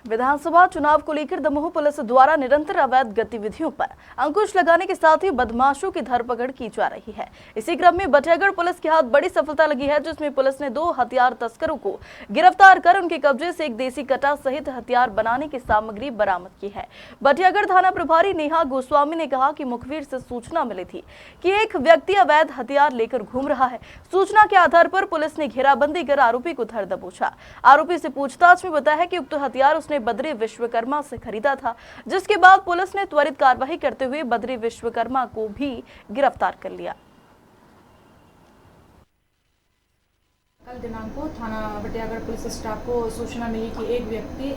विधानसभा चुनाव को लेकर दमोह पुलिस द्वारा निरंतर अवैध गतिविधियों पर अंकुश लगाने के साथ ही बदमाशों की धरपकड़ की जा रही है। इसी क्रम में बटियागढ़ पुलिस के हाथ बड़ी सफलता लगी है, जिसमें पुलिस ने 2 हथियार तस्करों को गिरफ्तार कर उनके कब्जे से एक देसी कट्टा सहित हथियार बनाने की सामग्री बरामद की है। बटियागढ़ थाना प्रभारी नेहा गोस्वामी ने कहा कि मुखबिर से सूचना मिली थी कि एक व्यक्ति अवैध हथियार लेकर घूम रहा है। सूचना के आधार पर पुलिस ने घेराबंदी कर आरोपी को धर दबोचा। आरोपी से पूछताछ में बताया है कि उक्त हथियार उसने बद्री विश्वकर्मा से खरीदा था, जिसके बाद पुलिस ने त्वरित कार्रवाई करते हुए बद्री विश्वकर्मा को भी गिरफ्तार कर लिया। कल दिनांक को थाना बटियागढ़ पुलिस स्टाफ को सूचना मिली कि एक व्यक्ति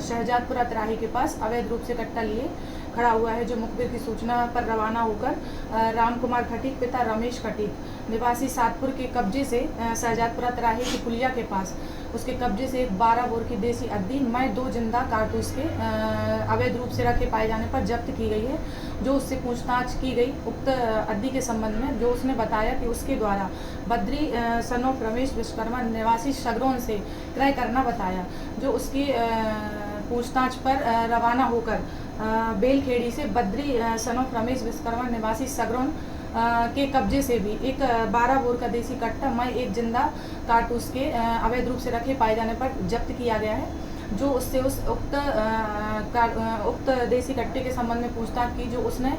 शहजादपुरा तिराहे के पास अवैध रूप से कट्टा लिए खड़ा हुआ है, जो मुखबिर की सूचना पर रवाना होकर रामकुमार खटीक पिता रमेश खटीक निवासी सातपुर के कब्जे से शहजादपुरा तिराहे की पुलिया के पास उसके कब्जे से एक 12 बोर की देसी अद्दी में 2 जिंदा कारतूस के अवैध रूप से रखे पाए जाने पर जब्त की गई है। जो उससे पूछताछ की गई उक्त अद्दी के संबंध में, जो उसने बताया कि उसके द्वारा बद्री सनोफ रमेश विश्वकर्मा निवासी शगरोन से क्रय करना बताया। जो उसकी पूछताछ पर रवाना होकर बेलखेड़ी से बद्री सनोफ रमेश विश्वकर्मा निवासी सगरोन के कब्जे से भी एक 12 बोर का देसी कट्टा में 1 जिंदा कारतूस के अवैध रूप से रखे पाए जाने पर जब्त किया गया है। जो उससे उस उक्त देसी कट्टे के संबंध में पूछताछ की, जो उसने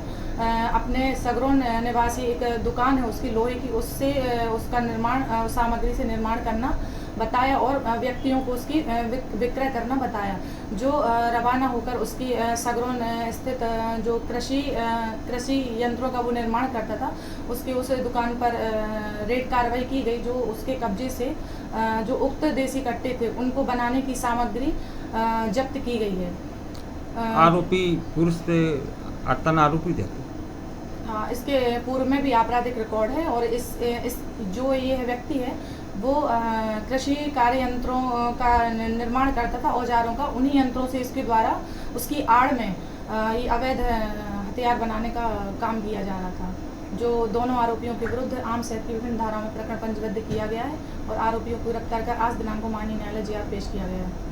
अपने सगरोन निवासी एक दुकान है उसकी लोहे की, उससे उसका निर्माण सामग्री से निर्माण करना बताया और व्यक्तियों को उसकी विक्रय करना बताया। जो रवाना होकर उसकी सगरोन स्थित जो कृषि यंत्रों का वो निर्माण करता था, उसकी उस दुकान पर रेड कार्रवाई की गई। जो उसके कब्जे से जो उक्त देसी कट्टे थे उनको बनाने की सामग्री जब्त की गई है। आरोपी पुरुष से आतन आरोपी थे। हाँ, इसके पूर्व में भी आपराधिक रिकॉर्ड है और इस जो ये व्यक्ति है वो कृषि कार्य यंत्रों का निर्माण करता था, औजारों का। उन्हीं यंत्रों से इसके द्वारा उसकी आड़ में ये अवैध हथियार बनाने का काम किया जा रहा था। जो दोनों आरोपियों के विरुद्ध आम सहत की विभिन्न धाराओं में प्रकरण पंजीबद्ध किया गया है और आरोपियों को गिरफ्तार कर आज दिनांक को माननीय न्यायालय जेल पेश किया गया है।